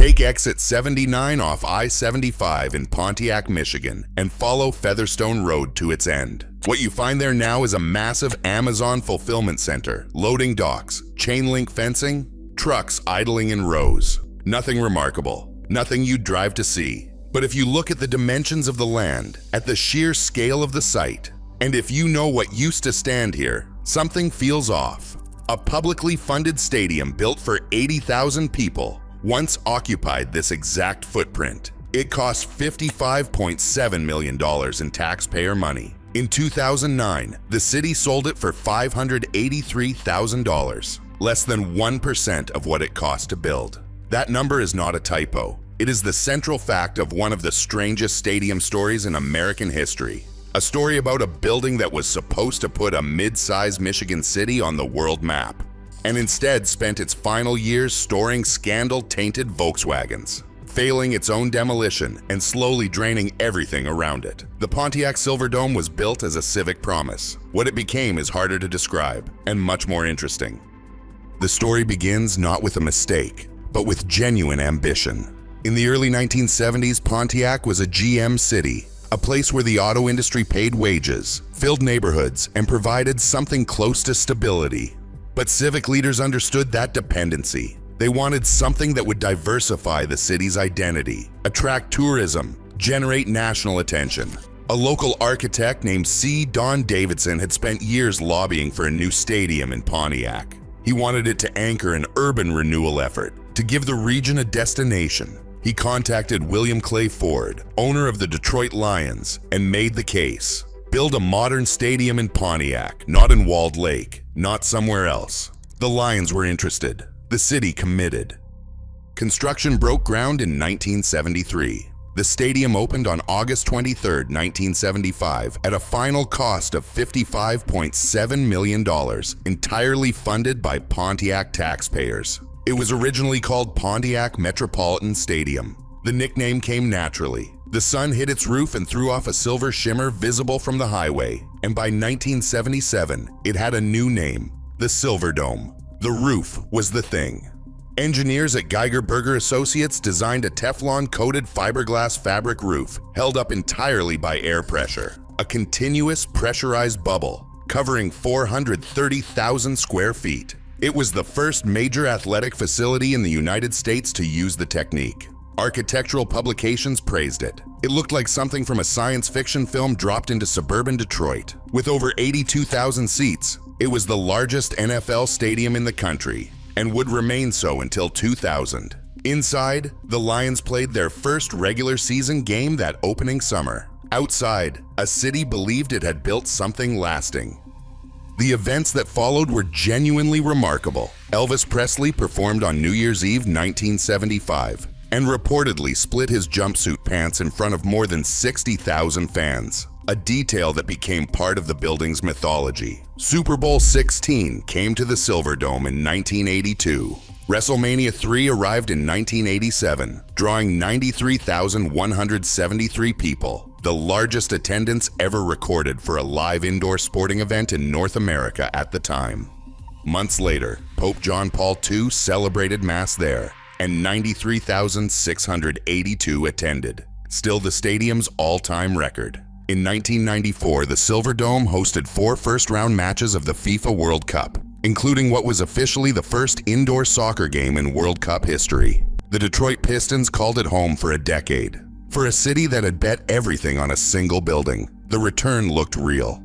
Take exit 79 off I-75 in Pontiac, Michigan, and follow Featherstone Road to its end. What you find there now is a massive Amazon fulfillment center, loading docks, chain link fencing, trucks idling in rows. Nothing remarkable, nothing you'd drive to see. But if you look at the dimensions of the land, at the sheer scale of the site, and if you know what used to stand here, something feels off. A publicly funded stadium built for 80,000 people once occupied this exact footprint. It cost $55.7 million in taxpayer money. In 2009, the city sold it for $583,000, less than 1% of what it cost to build. That number is not a typo. It is the central fact of one of the strangest stadium stories in American history. A story about a building that was supposed to put a mid-sized Michigan city on the world map, and instead spent its final years storing scandal-tainted Volkswagens, failing its own demolition and slowly draining everything around it. The Pontiac Silverdome was built as a civic promise. What it became is harder to describe and much more interesting. The story begins not with a mistake, but with genuine ambition. In the early 1970s, Pontiac was a GM city, a place where the auto industry paid wages, filled neighborhoods, and provided something close to stability. But civic leaders understood that dependency. They wanted something that would diversify the city's identity, attract tourism, generate national attention. A local architect named C. Don Davidson had spent years lobbying for a new stadium in Pontiac. He wanted it to anchor an urban renewal effort, to give the region a destination. He contacted William Clay Ford, owner of the Detroit Lions, and made the case. Build a modern stadium in Pontiac, not in Walled Lake, not somewhere else. The Lions were interested. The city committed. Construction broke ground in 1973. The stadium opened on August 23, 1975, at a final cost of $55.7 million, entirely funded by Pontiac taxpayers. It was originally called Pontiac Metropolitan Stadium. The nickname came naturally. The sun hit its roof and threw off a silver shimmer visible from the highway, and by 1977, it had a new name, the Silverdome. The roof was the thing. Engineers at Geiger Berger Associates designed a Teflon-coated fiberglass fabric roof held up entirely by air pressure, a continuous pressurized bubble covering 430,000 square feet. It was the first major athletic facility in the United States to use the technique. Architectural publications praised it. It looked like something from a science fiction film dropped into suburban Detroit. With over 82,000 seats, it was the largest NFL stadium in the country and would remain so until 2000. Inside, the Lions played their first regular season game that opening summer. Outside, a city believed it had built something lasting. The events that followed were genuinely remarkable. Elvis Presley performed on New Year's Eve 1975 and reportedly split his jumpsuit pants in front of more than 60,000 fans, a detail that became part of the building's mythology. Super Bowl 16 came to the Silverdome in 1982. WrestleMania 3 arrived in 1987, drawing 93,173 people, the largest attendance ever recorded for a live indoor sporting event in North America at the time. Months later, Pope John Paul II celebrated Mass there, and 93,682 attended, still the stadium's all-time record. In 1994, the Silverdome hosted 4 first-round matches of the FIFA World Cup, including what was officially the first indoor soccer game in World Cup history. The Detroit Pistons called it home for a decade. For a city that had bet everything on a single building, the return looked real.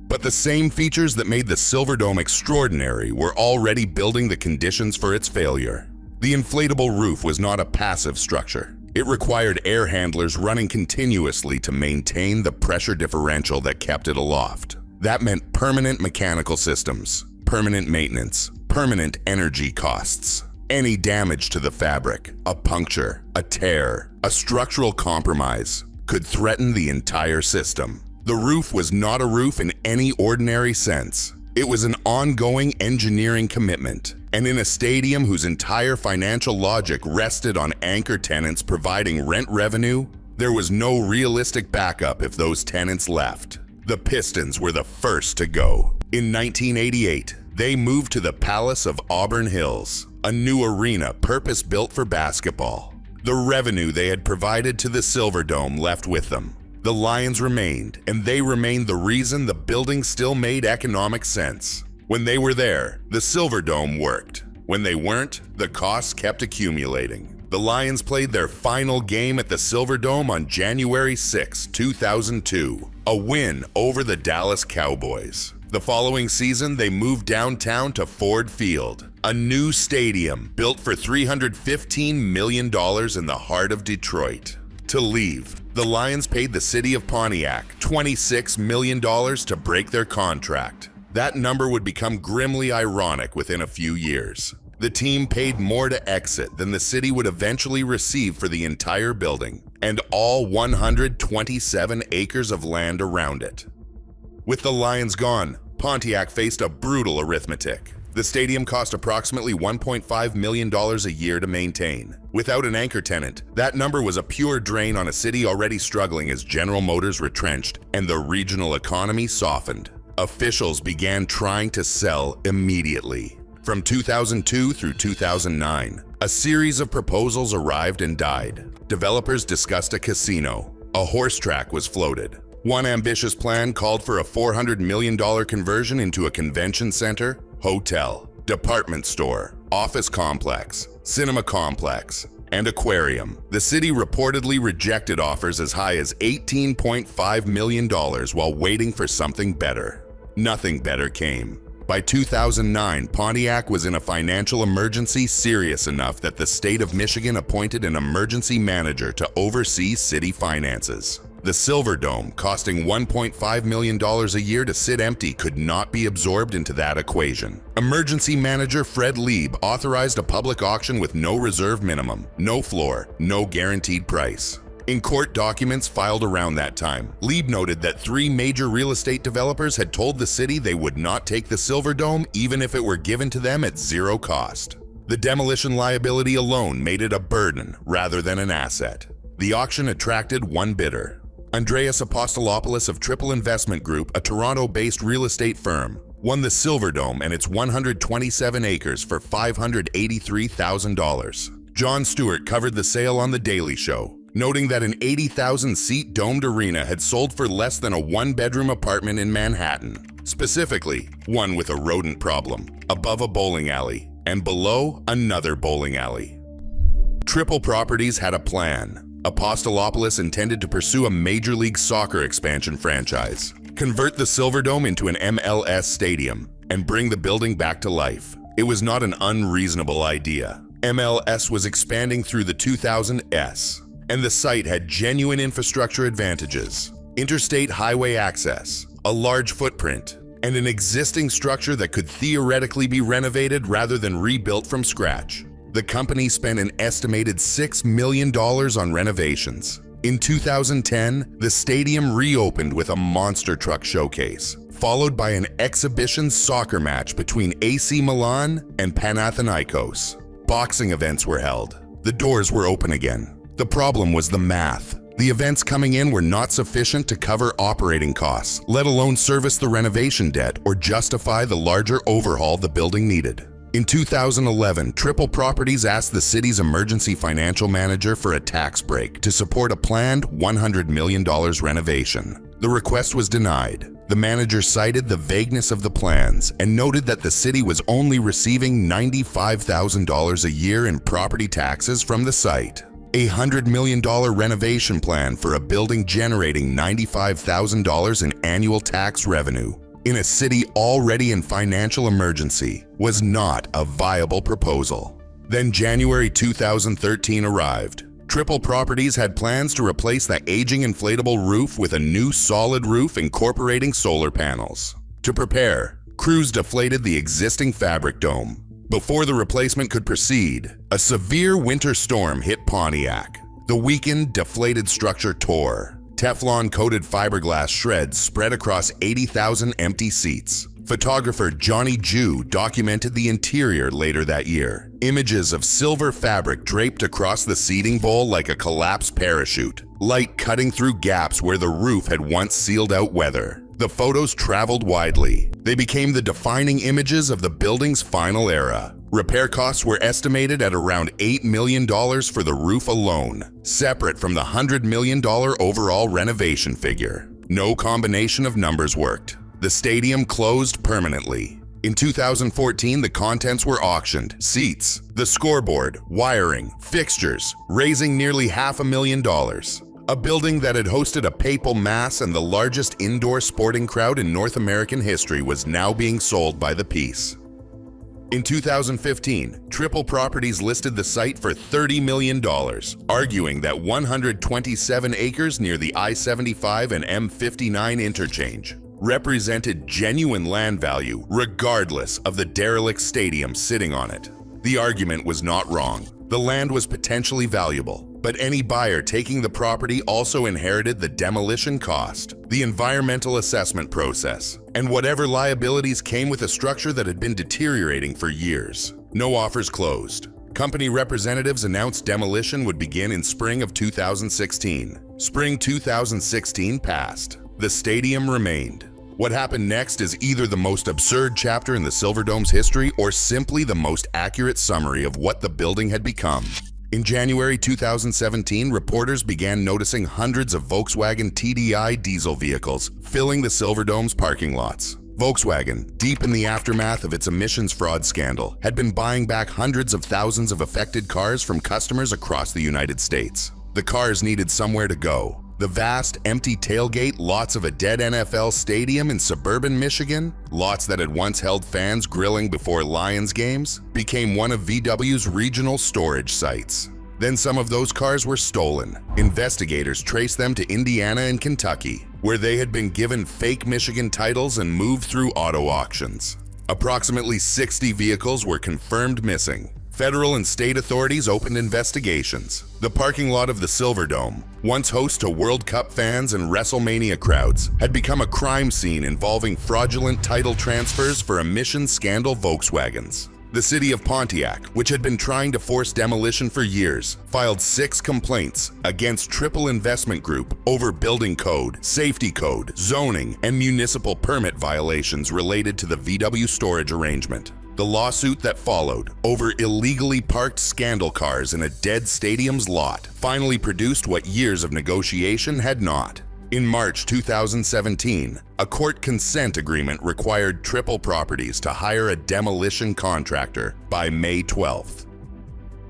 But the same features that made the Silverdome extraordinary were already building the conditions for its failure. The inflatable roof was not a passive structure. It required air handlers running continuously to maintain the pressure differential that kept it aloft. That meant permanent mechanical systems, permanent maintenance, permanent energy costs. Any damage to the fabric, a puncture, a tear, a structural compromise, could threaten the entire system. The roof was not a roof in any ordinary sense. It was an ongoing engineering commitment. And in a stadium whose entire financial logic rested on anchor tenants providing rent revenue, there was no realistic backup if those tenants left. The Pistons were the first to go. In 1988, they moved to the Palace of Auburn Hills, a new arena purpose-built for basketball. The revenue they had provided to the Silverdome left with them. The Lions remained, and they remained the reason the building still made economic sense. When they were there, the Silverdome worked. When they weren't, the costs kept accumulating. The Lions played their final game at the Silverdome on January 6, 2002, a win over the Dallas Cowboys. The following season, they moved downtown to Ford Field, a new stadium built for $315 million in the heart of Detroit. To leave, the Lions paid the city of Pontiac $26 million to break their contract. That number would become grimly ironic within a few years. The team paid more to exit than the city would eventually receive for the entire building, and all 127 acres of land around it. With the Lions gone, Pontiac faced a brutal arithmetic. The stadium cost approximately $1.5 million a year to maintain. Without an anchor tenant, that number was a pure drain on a city already struggling as General Motors retrenched and the regional economy softened. Officials began trying to sell immediately. From 2002 through 2009, a series of proposals arrived and died. Developers discussed a casino. A horse track was floated. One ambitious plan called for a $400 million conversion into a convention center, hotel, department store, office complex, cinema complex, and aquarium. The city reportedly rejected offers as high as $18.5 million while waiting for something better. Nothing better came. By 2009, Pontiac was in a financial emergency serious enough that the state of Michigan appointed an emergency manager to oversee city finances. The Silverdome, costing $1.5 million a year to sit empty, could not be absorbed into that equation. Emergency manager Fred Lieb authorized a public auction with no reserve minimum, no floor, no guaranteed price. In court documents filed around that time, Lieb noted that 3 major real estate developers had told the city they would not take the Silverdome even if it were given to them at zero cost. The demolition liability alone made it a burden rather than an asset. The auction attracted one bidder. Andreas Apostolopoulos of Triple Investment Group, a Toronto-based real estate firm, won the Silverdome and its 127 acres for $583,000. Jon Stewart covered the sale on The Daily Show, noting that an 80,000-seat domed arena had sold for less than a one-bedroom apartment in Manhattan, specifically one with a rodent problem, above a bowling alley, and below another bowling alley. Triple Properties had a plan. Apostolopoulos intended to pursue a Major League Soccer expansion franchise, convert the Silverdome into an MLS stadium, and bring the building back to life. It was not an unreasonable idea. MLS was expanding through the 2000s, and the site had genuine infrastructure advantages: interstate highway access, a large footprint, and an existing structure that could theoretically be renovated rather than rebuilt from scratch. The company spent an estimated $6 million on renovations. In 2010, the stadium reopened with a monster truck showcase, followed by an exhibition soccer match between AC Milan and Panathinaikos. Boxing events were held. The doors were open again. The problem was the math. The events coming in were not sufficient to cover operating costs, let alone service the renovation debt or justify the larger overhaul the building needed. In 2011, Triple Properties asked the city's emergency financial manager for a tax break to support a planned $100 million renovation. The request was denied. The manager cited the vagueness of the plans and noted that the city was only receiving $95,000 a year in property taxes from the site. A $100 million renovation plan for a building generating $95,000 in annual tax revenue in a city already in financial emergency was not a viable proposal. Then January 2013 arrived. Triple Properties had plans to replace the aging inflatable roof with a new solid roof incorporating solar panels. To prepare, crews deflated the existing fabric dome. Before the replacement could proceed, a severe winter storm hit Pontiac. The weakened, deflated structure tore. Teflon-coated fiberglass shreds spread across 80,000 empty seats. Photographer Johnny Jew documented the interior later that year. Images of silver fabric draped across the seating bowl like a collapsed parachute, light cutting through gaps where the roof had once sealed out weather. The photos traveled widely. They became the defining images of the building's final era. Repair costs were estimated at around $8 million for the roof alone, separate from the $100 million overall renovation figure. No combination of numbers worked. The stadium closed permanently. In 2014, the contents were auctioned: seats, the scoreboard, wiring, fixtures, raising nearly $500,000. A building that had hosted a papal mass and the largest indoor sporting crowd in North American history was now being sold by the piece. In 2015, Triple Properties listed the site for $30 million, arguing that 127 acres near the I-75 and M59 interchange represented genuine land value regardless of the derelict stadium sitting on it. The argument was not wrong. The land was potentially valuable, but any buyer taking the property also inherited the demolition cost, the environmental assessment process, and whatever liabilities came with a structure that had been deteriorating for years. No offers closed. Company representatives announced demolition would begin in spring of 2016. Spring 2016 passed. The stadium remained. What happened next is either the most absurd chapter in the Silverdome's history or simply the most accurate summary of what the building had become. In January 2017, reporters began noticing hundreds of Volkswagen TDI diesel vehicles filling the Silverdome's parking lots. Volkswagen, deep in the aftermath of its emissions fraud scandal, had been buying back hundreds of thousands of affected cars from customers across the United States. The cars needed somewhere to go. The vast, empty tailgate lots of a dead NFL stadium in suburban Michigan, lots that had once held fans grilling before Lions games, became one of VW's regional storage sites. Then some of those cars were stolen. Investigators traced them to Indiana and Kentucky, where they had been given fake Michigan titles and moved through auto auctions. Approximately 60 vehicles were confirmed missing. Federal and state authorities opened investigations. The parking lot of the Silverdome, once host to World Cup fans and WrestleMania crowds, had become a crime scene involving fraudulent title transfers for emissions scandal Volkswagens. The city of Pontiac, which had been trying to force demolition for years, filed 6 complaints against Triple Investment Group over building code, safety code, zoning, and municipal permit violations related to the VW storage arrangement. The lawsuit that followed over illegally parked scandal cars in a dead stadium's lot finally produced what years of negotiation had not. In March 2017, a court consent agreement required Triple Properties to hire a demolition contractor by May 12th.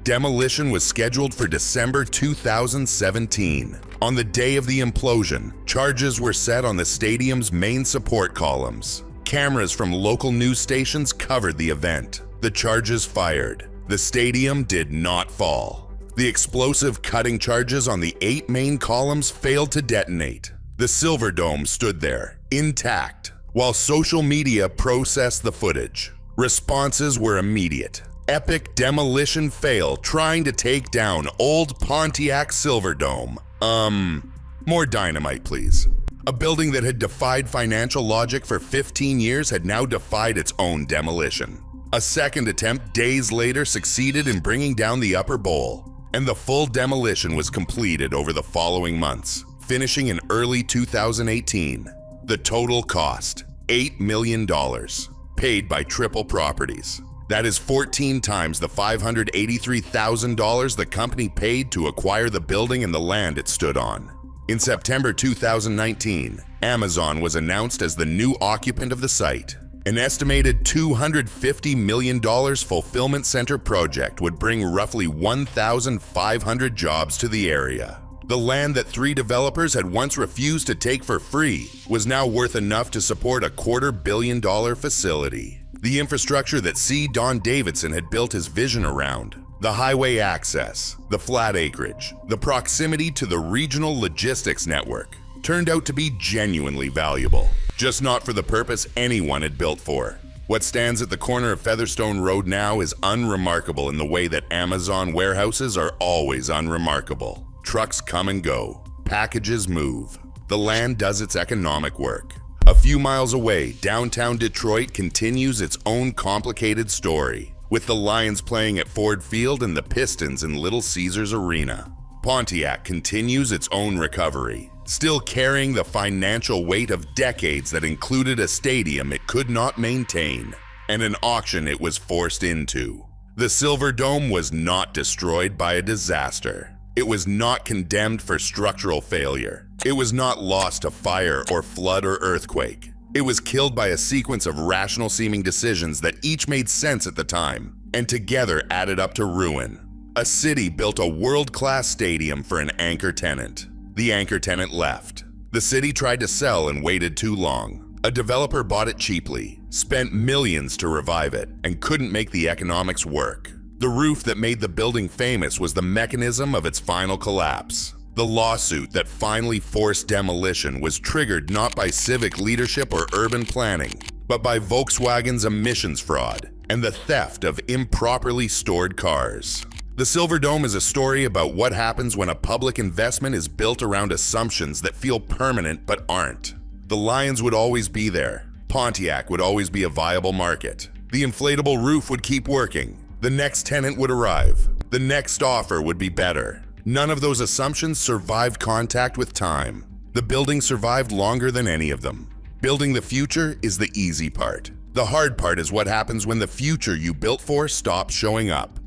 Demolition was scheduled for December 2017. On the day of the implosion, charges were set on the stadium's main support columns. Cameras from local news stations covered the event. The charges fired. The stadium did not fall. The explosive cutting charges on the 8 main columns failed to detonate. The Silverdome stood there, intact, while social media processed the footage. Responses were immediate. Epic demolition fail trying to take down old Pontiac Silverdome. More dynamite, please. A building that had defied financial logic for 15 years had now defied its own demolition. A second attempt days later succeeded in bringing down the upper bowl, and the full demolition was completed over the following months, finishing in early 2018. The total cost, $8 million, paid by Triple Properties. That is 14 times the $583,000 the company paid to acquire the building and the land it stood on. In September 2019, Amazon was announced as the new occupant of the site. An estimated $250 million fulfillment center project would bring roughly 1,500 jobs to the area. The land that 3 developers had once refused to take for free was now worth enough to support a $250 million facility. The infrastructure that C. Don Davidson had built his vision around, the highway access, the flat acreage, the proximity to the regional logistics network, turned out to be genuinely valuable, just not for the purpose anyone had built for. What stands at the corner of Featherstone Road now is unremarkable in the way that Amazon warehouses are always unremarkable. Trucks come and go, packages move. The land does its economic work. A few miles away, downtown Detroit continues its own complicated story, with the Lions playing at Ford Field and the Pistons in Little Caesars Arena. Pontiac continues its own recovery. still carrying the financial weight of decades that included a stadium it could not maintain and an auction it was forced into. The Silver Dome was not destroyed by a disaster. It was not condemned for structural failure. It was not lost to fire or flood or earthquake. It was killed by a sequence of rational-seeming decisions that each made sense at the time, and together added up to ruin. A city built a world-class stadium for an anchor tenant. The anchor tenant left. The city tried to sell and waited too long. A developer bought it cheaply, spent millions to revive it, and couldn't make the economics work. The roof that made the building famous was the mechanism of its final collapse. The lawsuit that finally forced demolition was triggered not by civic leadership or urban planning, but by Volkswagen's emissions fraud and the theft of improperly stored cars. The Silver Dome is a story about what happens when a public investment is built around assumptions that feel permanent but aren't. The Lions would always be there. Pontiac would always be a viable market. The inflatable roof would keep working. The next tenant would arrive. The next offer would be better. None of those assumptions survived contact with time. The building survived longer than any of them. Building the future is the easy part. The hard part is what happens when the future you built for stops showing up.